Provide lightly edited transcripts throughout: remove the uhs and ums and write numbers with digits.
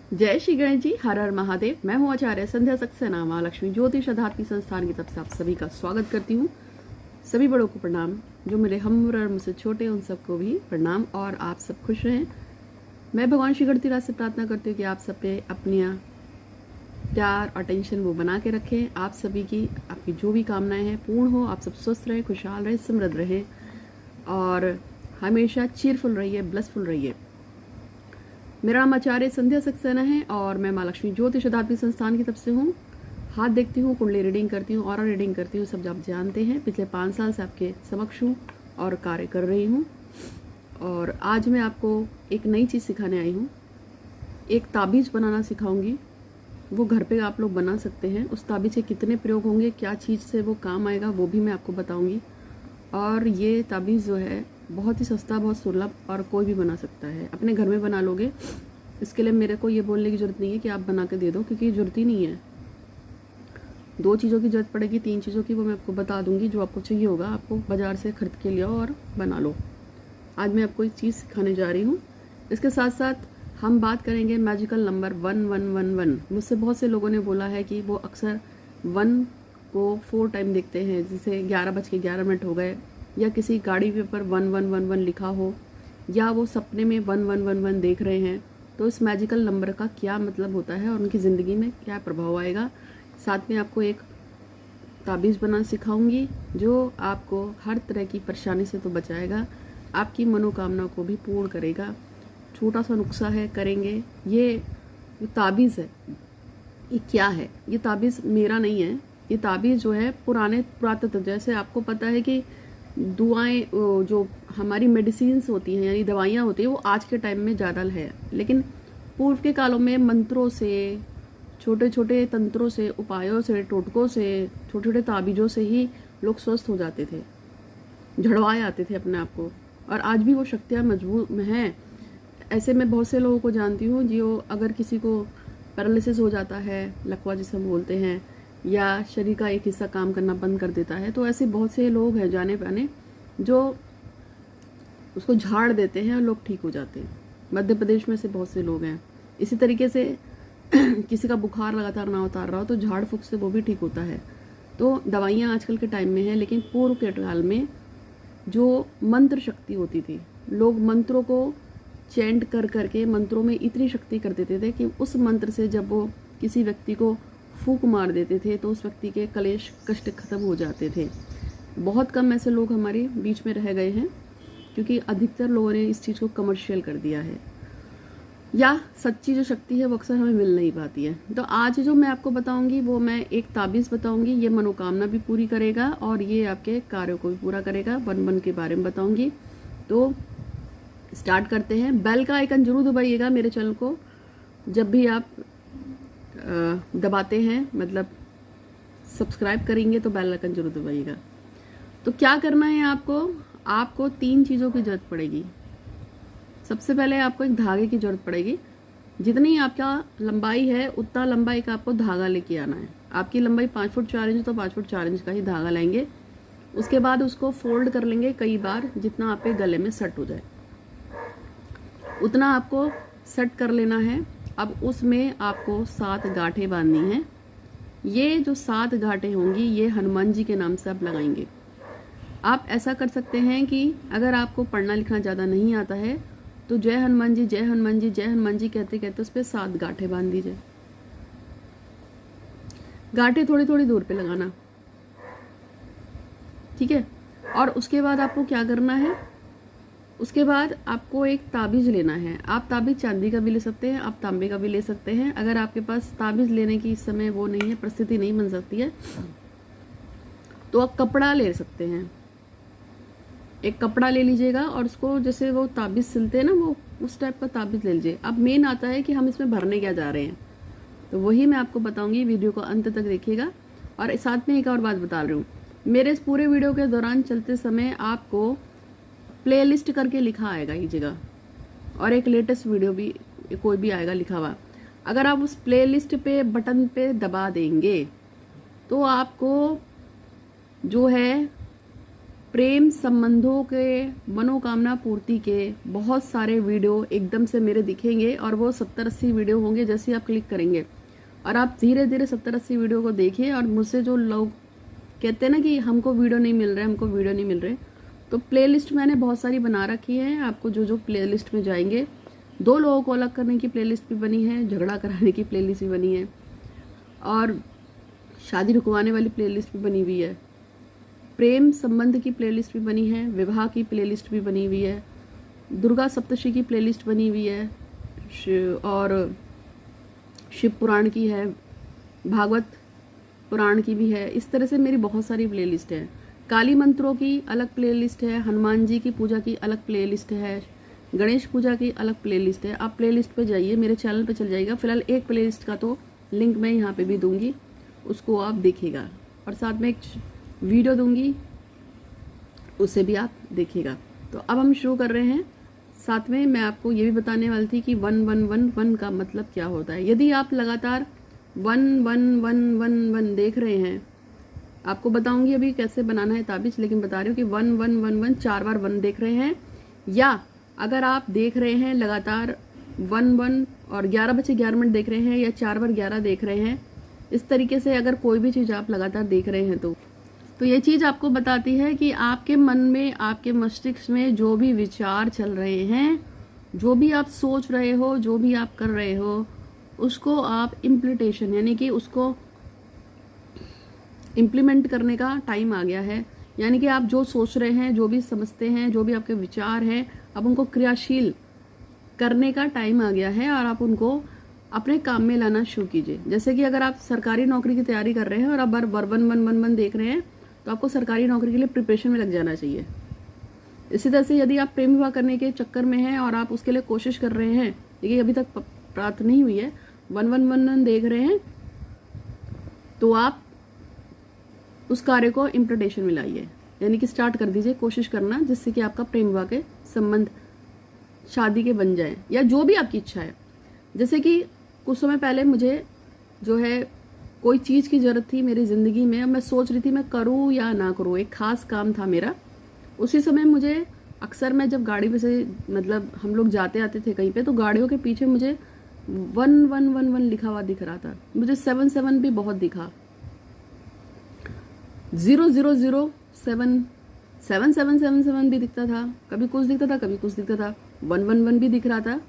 जय श्री गणेश जी, हर हर महादेव। मैं हूँ आचार्य संध्या सक्सेना, माँ लक्ष्मी ज्योतिष आध्यात्मिक संस्थान की तरफ से आप सभी का स्वागत करती हूँ। सभी बड़ों को प्रणाम, जो मेरे हम और मुझसे छोटे उन सबको भी प्रणाम, और आप सब खुश रहें। मैं भगवान श्री गणेश से प्रार्थना करती हूँ कि आप सब पे अपनी प्यार और टेंशन वो बना के रखें। आप सभी की आपकी जो भी कामनाएं हैं पूर्ण हो, आप सब स्वस्थ रहें, खुशहाल रहें, समृद्ध रहें और हमेशा चीयरफुल रहिए, ब्लेसफुल रहिए। मेरा नाम आचार्य संध्या सक्सेना है और मैं माँ लक्ष्मी ज्योतिष आध्यात्मिक संस्थान की तरफ से हूँ। हाथ देखती हूँ, कुंडली रीडिंग करती हूँ, ऑरा रीडिंग करती हूँ, सब आप जानते हैं। पिछले 5 साल से आपके समक्ष हूँ और कार्य कर रही हूँ। और आज मैं आपको एक नई चीज़ सिखाने आई हूँ। एक ताबीज़ बनाना सिखाऊंगी, वो घर पे आप लोग बना सकते हैं। उस ताबीज़ के कितने प्रयोग होंगे, क्या चीज़ से वो काम आएगा, वो भी मैं आपको बताऊँगी। और ये ताबीज़ जो है बहुत ही सस्ता, बहुत सुलभ और कोई भी बना सकता है। अपने घर में बना लोगे, इसके लिए मेरे को ये बोलने की ज़रूरत नहीं है कि आप बना के दे दो, क्योंकि ज़रूरत ही नहीं है। 2 चीज़ों की ज़रूरत पड़ेगी, 3 चीज़ों की वो मैं आपको बता दूंगी। जो आपको चाहिए होगा आपको बाज़ार से खरीद के ले आओ और बना लो। आज मैं आपको एक चीज़ सिखाने जा रही हूँ। इसके साथ साथ हम बात करेंगे मैजिकल नंबर 1111। मुझसे बहुत से लोगों ने बोला है कि वो अक्सर 1 को 4 टाइम देखते हैं, जैसे 11:11 हो गए, या किसी गाड़ी पे पर 1111 लिखा हो, या वो सपने में 1111 देख रहे हैं। तो इस मैजिकल नंबर का क्या मतलब होता है और उनकी ज़िंदगी में क्या प्रभाव आएगा। साथ में आपको एक ताबीज़ बनाना सिखाऊंगी जो आपको हर तरह की परेशानी से तो बचाएगा, आपकी मनोकामना को भी पूर्ण करेगा। छोटा सा नुस्खा है, करेंगे। ये ताबीज़ है, ये क्या है? ये ताबीज़ मेरा नहीं है। ये ताबीज़ जो है पुराने पुरातत्व, जैसे आपको पता है कि दुआएं, जो हमारी मेडिसिन्स होती हैं यानी दवाइयाँ होती हैं, वो आज के टाइम में ज़्यादा है, लेकिन पूर्व के कालों में मंत्रों से, छोटे छोटे तंत्रों से, उपायों से, टोटकों से, छोटे छोटे ताबीज़ों से ही लोग स्वस्थ हो जाते थे, झड़वाए आते थे अपने आप को। और आज भी वो शक्तियाँ मजबूत हैं। ऐसे मैं बहुत से लोगों को जानती हूँ जो अगर किसी को पैरालिसिस हो जाता है, लकवा जिसे हम बोलते हैं, या शरीर का एक हिस्सा काम करना बंद कर देता है, तो ऐसे बहुत से लोग हैं जाने पहने जो उसको झाड़ देते हैं और लोग ठीक हो जाते हैं। मध्य प्रदेश में से बहुत से लोग हैं। इसी तरीके से किसी का बुखार लगातार ना उतार रहा हो तो झाड़ फूक से वो भी ठीक होता है। तो दवाइयाँ आजकल के टाइम में है, लेकिन पूर्व के काल में जो मंत्र शक्ति होती थी, लोग मंत्रों को चैंट कर करके मंत्रों में इतनी शक्ति कर देते थे कि उस मंत्र से जब वो किसी व्यक्ति को फूंक मार देते थे तो उस व्यक्ति के कलेश कष्ट खत्म हो जाते थे। बहुत कम ऐसे लोग हमारे बीच में रह गए हैं, क्योंकि अधिकतर लोगों ने इस चीज़ को कमर्शियल कर दिया है, या सच्ची जो शक्ति है वो अक्सर हमें मिल नहीं पाती है। तो आज जो मैं आपको बताऊंगी वो मैं एक ताबीज़ बताऊंगी। ये मनोकामना भी पूरी करेगा और ये आपके कार्यों को भी पूरा करेगा। 1 के बारे में बताऊंगी। तो स्टार्ट करते हैं। बेल का आइकन जरूर दबाइएगा मेरे चैनल को, जब भी आप दबाते हैं, मतलब सब्सक्राइब करेंगे तो बेल आइकन जरूर दबाइएगा। तो क्या करना है आपको 3 चीज़ों की ज़रूरत पड़ेगी। सबसे पहले आपको एक धागे की ज़रूरत पड़ेगी। जितनी आपका लंबाई है उतना लंबाई का आपको धागा लेके आना है। आपकी लंबाई 5 फुट 4 इंच, तो 5 फुट 4 इंच का ही धागा लेंगे। उसके बाद उसको फोल्ड कर लेंगे कई बार, जितना आपके गले में सेट हो जाए उतना आपको सेट कर लेना है। अब उसमें आपको 7 गांठें बांधनी हैं। ये जो 7 गांठें होंगी ये हनुमान जी के नाम से आप लगाएंगे। आप ऐसा कर सकते हैं कि अगर आपको पढ़ना लिखना ज़्यादा नहीं आता है तो जय हनुमान जी, जय हनुमान जी, जय हनुमान जी कहते कहते उस पर 7 गांठें बांध दीजिए। गांठें थोड़ी थोड़ी दूर पे लगाना, ठीक है। और उसके बाद आपको क्या करना है, उसके बाद आपको एक ताबीज़ लेना है। आप ताबीज़ चांदी का भी ले सकते हैं, आप तांबे का भी ले सकते हैं। अगर आपके पास ताबीज़ लेने की इस समय वो नहीं है, परिस्थिति नहीं बन सकती है, तो आप कपड़ा ले सकते हैं। एक कपड़ा ले लीजिएगा और उसको जैसे वो ताबीज़ सिलते हैं ना, वो उस टाइप का ताबीज़ ले लीजिए। अब मेन आता है कि हम इसमें भरने क्या जा रहे हैं, तो वही मैं आपको बताऊंगी। वीडियो को अंत तक देखिएगा। और साथ में एक और बात बता रही हूँ, मेरे इस पूरे वीडियो के दौरान चलते समय आपको प्लेलिस्ट करके लिखा आएगा ये जगह, और एक लेटेस्ट वीडियो भी कोई भी आएगा लिखा हुआ। अगर आप उस प्लेलिस्ट पे बटन पे दबा देंगे तो आपको जो है प्रेम संबंधों के, मनोकामना पूर्ति के बहुत सारे वीडियो एकदम से मेरे दिखेंगे और वो 70-80 वीडियो होंगे जैसे आप क्लिक करेंगे और आप धीरे धीरे 70-80 वीडियो को देखिए। और मुझसे जो लोग कहते हैं ना कि हमको वीडियो नहीं मिल रहे, हमको वीडियो नहीं मिल रहे, तो प्लेलिस्ट मैंने बहुत सारी बना रखी है। आपको जो जो प्लेलिस्ट में जाएंगे, 2 लोगों को अलग करने की प्लेलिस्ट भी बनी है, झगड़ा कराने की प्लेलिस्ट भी बनी है और शादी रुकवाने वाली प्लेलिस्ट भी बनी हुई है, प्रेम संबंध की प्लेलिस्ट भी बनी है, विवाह की प्लेलिस्ट भी बनी हुई है, दुर्गा सप्तशी की प्लेलिस्ट बनी हुई है और शिव पुराण की है, भागवत पुराण की भी है। इस तरह से मेरी बहुत सारी प्लेलिस्ट है। काली मंत्रों की अलग प्लेलिस्ट है, हनुमान जी की पूजा की अलग प्लेलिस्ट है, गणेश पूजा की अलग प्लेलिस्ट है। आप प्लेलिस्ट पे जाइए, मेरे चैनल पे चल जाइएगा। फिलहाल एक प्लेलिस्ट का तो लिंक मैं यहाँ पे भी दूंगी, उसको आप देखिएगा और साथ में एक वीडियो दूंगी, उसे भी आप देखिएगा। तो अब हम शुरू कर रहे हैं। साथ में मैं आपको ये भी बताने वाली थी कि 1111 का मतलब क्या होता है। यदि आप लगातार 1111 देख रहे हैं, आपको बताऊंगी अभी कैसे बनाना है ताबीज, लेकिन बता रही हूँ कि 1111 4 बार 1 देख रहे हैं, या अगर आप देख रहे हैं लगातार 11 और 11 बजे 11 मिनट देख रहे हैं या 4 बार 11 देख रहे हैं, इस तरीके से अगर कोई भी चीज़ आप लगातार देख रहे हैं तो ये चीज़ आपको बताती है कि आपके मन में, आपके मस्तिष्क में जो भी विचार चल रहे हैं, जो भी आप सोच रहे हो, जो भी आप कर रहे हो, उसको आप इम्प्लीमेंटेशन यानी कि उसको इम्प्लीमेंट करने का टाइम आ गया है। यानी कि आप जो सोच रहे हैं, जो भी समझते हैं, जो भी आपके विचार हैं, अब उनको क्रियाशील करने का टाइम आ गया है और आप उनको अपने काम में लाना शुरू कीजिए। जैसे कि अगर आप सरकारी नौकरी की तैयारी कर रहे हैं और आप बार 1111 देख रहे हैं, तो आपको सरकारी नौकरी के लिए प्रिपरेशन में लग जाना चाहिए। इसी तरह से यदि आप प्रेम विवाह करने के चक्कर में हैं और आप उसके लिए कोशिश कर रहे हैं, लेकिन अभी तक प्राप्त नहीं हुई है, 1111 देख रहे हैं, तो आप उस कार्य को इम्प्लीमेंटेशन में लाइए, यानी कि स्टार्ट कर दीजिए कोशिश करना, जिससे कि आपका प्रेम विवाह के संबंध शादी के बन जाए या जो भी आपकी इच्छा है। जैसे कि कुछ समय पहले मुझे जो है कोई चीज़ की ज़रूरत थी मेरी ज़िंदगी में, मैं सोच रही थी मैं करूँ या ना करूँ, एक खास काम था मेरा। उसी समय मुझे अक्सर, मैं जब गाड़ी में से मतलब हम लोग जाते आते थे कहीं पे, तो गाड़ियों के पीछे मुझे 1111 लिखा हुआ दिख रहा था। मुझे 77 भी बहुत दिखा, 0007 7777 भी दिखता था, कभी कुछ दिखता था, कभी कुछ दिखता था, 111 भी दिख रहा था।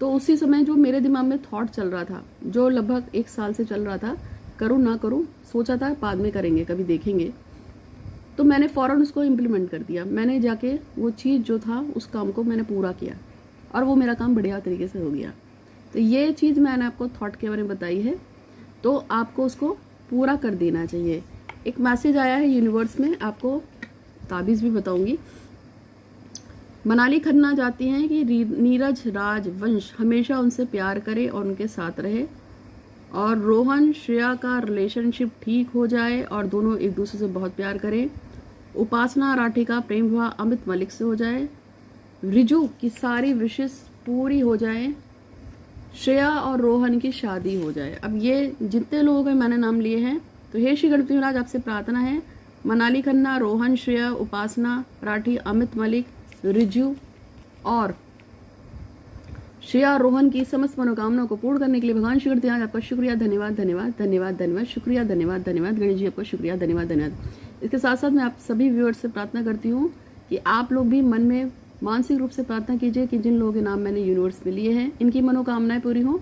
तो उसी समय जो मेरे दिमाग में थॉट चल रहा था, जो लगभग 1 साल से चल रहा था, करूँ ना करूँ, सोचा था बाद में करेंगे, कभी देखेंगे, तो मैंने फ़ौरन उसको इम्प्लीमेंट कर दिया। मैंने जाके वो चीज़ जो था उस काम को मैंने पूरा किया और वो मेरा काम बढ़िया तरीके से हो गया। तो ये चीज़ मैंने आपको थॉट के बारे में बताई है, तो आपको उसको पूरा कर देना चाहिए। एक मैसेज आया है यूनिवर्स में, आपको ताबीज़ भी बताऊंगी। मनाली खन्ना चाहती हैं कि नीरज राज वंश हमेशा उनसे प्यार करे और उनके साथ रहे, और रोहन श्रेया का रिलेशनशिप ठीक हो जाए और दोनों एक दूसरे से बहुत प्यार करें। उपासना राठी का प्रेम विवाह अमित मलिक से हो जाए। रिजू की सारी विशेष पूरी हो जाए। श्रेया और रोहन की शादी हो जाए। अब ये जितने लोगों के मैंने नाम लिए हैं, तो हे श्री गणपति महाराज, आपसे प्रार्थना है, मनाली खन्ना, रोहन, श्रेया, उपासना राठी, अमित मलिक, रिजू और श्रेया रोहन की समस्त मनोकामनाओं को पूर्ण करने के लिए भगवान श्री गणपति महाराज आपका शुक्रिया, धन्यवाद धन्यवाद धन्यवाद धन्यवाद, शुक्रिया धन्यवाद धन्यवाद, गणेश जी आपको शुक्रिया, धन्यवाद धन्यवाद। इसके साथ साथ मैं आप सभी व्यूअर्स से प्रार्थना करती हूँ कि आप लोग भी मन में मानसिक रूप से प्रार्थना कीजिए कि जिन लोगों के नाम मैंने यूनिवर्स में लिए हैं, इनकी मनोकामनाएं पूरी हो,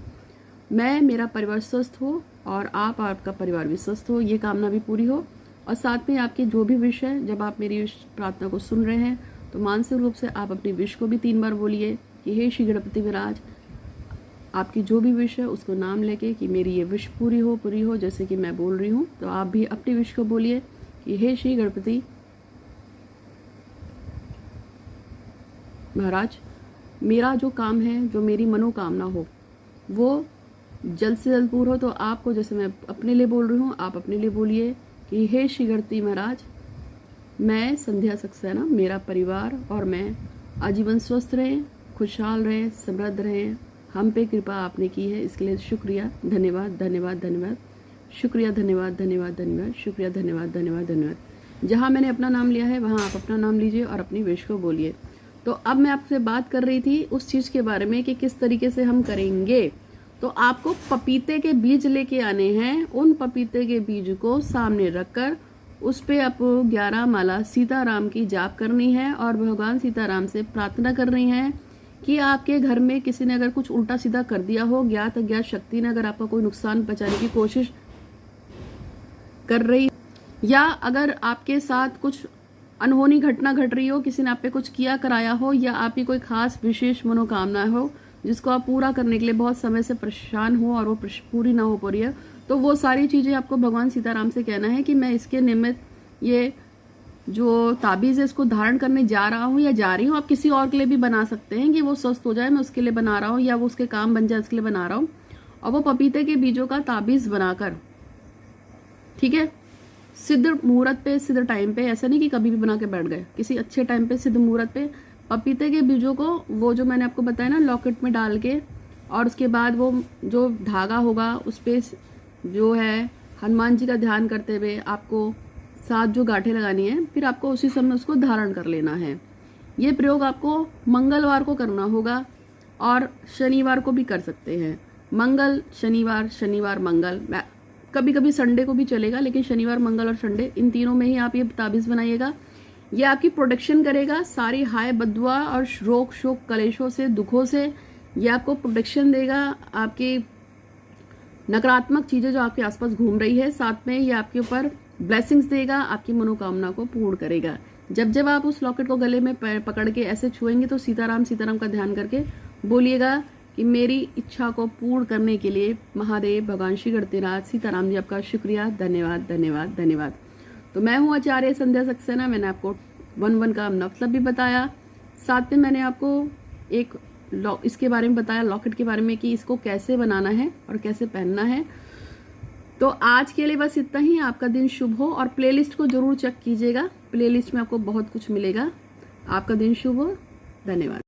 मैं, मेरा परिवार स्वस्थ हो और आपका परिवार भी स्वस्थ हो, ये कामना भी पूरी हो। और साथ में आपकी जो भी विश है, जब आप मेरी प्रार्थना को सुन रहे हैं, तो मानसिक रूप से आप अपनी विश को भी 3 बार बोलिए कि हे श्री गणपति महाराज, आपकी जो भी विश है उसको नाम लेके कि मेरी ये विश पूरी हो, जैसे कि मैं बोल रही हूँ, तो आप भी अपनी विश को बोलिए कि हे श्री गणपति महाराज, मेरा जो काम है, जो मेरी मनोकामना हो, वो जल्द से जल्द पूर्ण हो। तो आपको, जैसे मैं अपने लिए बोल रही हूँ, आप अपने लिए बोलिए कि हे श्री गणपति महाराज, मैं संध्या सक्सेना, मेरा परिवार और मैं आजीवन स्वस्थ रहें, खुशहाल रहें, समृद्ध रहें। हम पे कृपा आपने की है, इसके लिए शुक्रिया, धन्यवाद धन्यवाद धन्यवाद, शुक्रिया, धन्यवाद धन्यवाद धन्यवाद, शुक्रिया, धन्यवाद धन्यवाद धन्यवाद। जहाँ मैंने अपना नाम लिया है वहाँ आप अपना नाम लीजिए और अपनी विश को बोलिए। तो अब मैं आपसे बात कर रही थी उस चीज़ के बारे में कि किस तरीके से हम करेंगे। तो आपको पपीते के बीज लेके आने हैं। उन पपीते के बीज को सामने रखकर उस पे आपको 11 माला सीताराम की जाप करनी है और भगवान सीताराम से प्रार्थना करनी है कि आपके घर में किसी ने अगर कुछ उल्टा सीधा कर दिया हो, ज्ञात अज्ञात शक्ति ने अगर आपका कोई नुकसान पहुंचाने की कोशिश कर रही, या अगर आपके साथ कुछ अनहोनी घटना घट रही हो, किसी ने आप पे कुछ किया कराया हो, या आपकी कोई खास विशेष मनोकामना हो जिसको आप पूरा करने के लिए बहुत समय से परेशान हो और वो पूरी ना हो पा रही है, तो वो सारी चीज़ें आपको भगवान सीताराम से कहना है कि मैं इसके निमित्त ये जो ताबीज़ है इसको धारण करने जा रहा हूँ या जा रही हूँ। आप किसी और के लिए भी बना सकते हैं कि वो स्वस्थ हो जाए, मैं उसके लिए बना रहा हूँ, या वो उसके काम बन जाए इसके लिए बना रहा हूँ। और वो पपीते के बीजों का ताबीज़ बनाकर, ठीक है, सिद्ध मुहूर्त पे, सिद्ध टाइम पे, ऐसा नहीं कि कभी भी बना के बैठ गए, किसी अच्छे टाइम पे, सिद्ध मुहूर्त पे पपीते के बीजों को वो जो मैंने आपको बताया ना लॉकेट में डाल के, और उसके बाद वो जो धागा होगा उस पे जो है हनुमान जी का ध्यान करते हुए आपको 7 जो गांठें लगानी है, फिर आपको उसी समय उसको धारण कर लेना है। ये प्रयोग आपको मंगलवार को करना होगा और शनिवार को भी कर सकते हैं। मंगल शनिवार, शनिवार मंगल, कभी कभी संडे को भी चलेगा, लेकिन शनिवार मंगल और संडे इन तीनों में ही आप ये ताबीज़ बनाइएगा। ये आपकी प्रोटेक्शन करेगा सारी हाय बदुआ और रोग शोक कलेशों से, दुखों से। ये आपको प्रोटेक्शन देगा आपकी नकारात्मक चीज़ें जो आपके आसपास घूम रही है, साथ में ये आपके ऊपर ब्लेसिंग्स देगा, आपकी मनोकामना को पूर्ण करेगा। जब जब आप उस लॉकेट को गले में पकड़ के ऐसे छुएंगे तो सीताराम सीताराम का ध्यान करके बोलिएगा कि मेरी इच्छा को पूर्ण करने के लिए महादेव, भगवान श्री गणराज, सीताराम जी आपका शुक्रिया, धन्यवाद धन्यवाद धन्यवाद। तो मैं हूँ आचार्य संध्या सक्सेना। मैंने आपको 1-1 का मतलब भी बताया, साथ में मैंने आपको एक इसके बारे में बताया, लॉकेट के बारे में, कि इसको कैसे बनाना है और कैसे पहनना है। तो आज के लिए बस इतना ही। आपका दिन शुभ हो और प्लेलिस्ट को जरूर चेक कीजिएगा, प्लेलिस्ट में आपको बहुत कुछ मिलेगा। आपका दिन शुभ हो, धन्यवाद।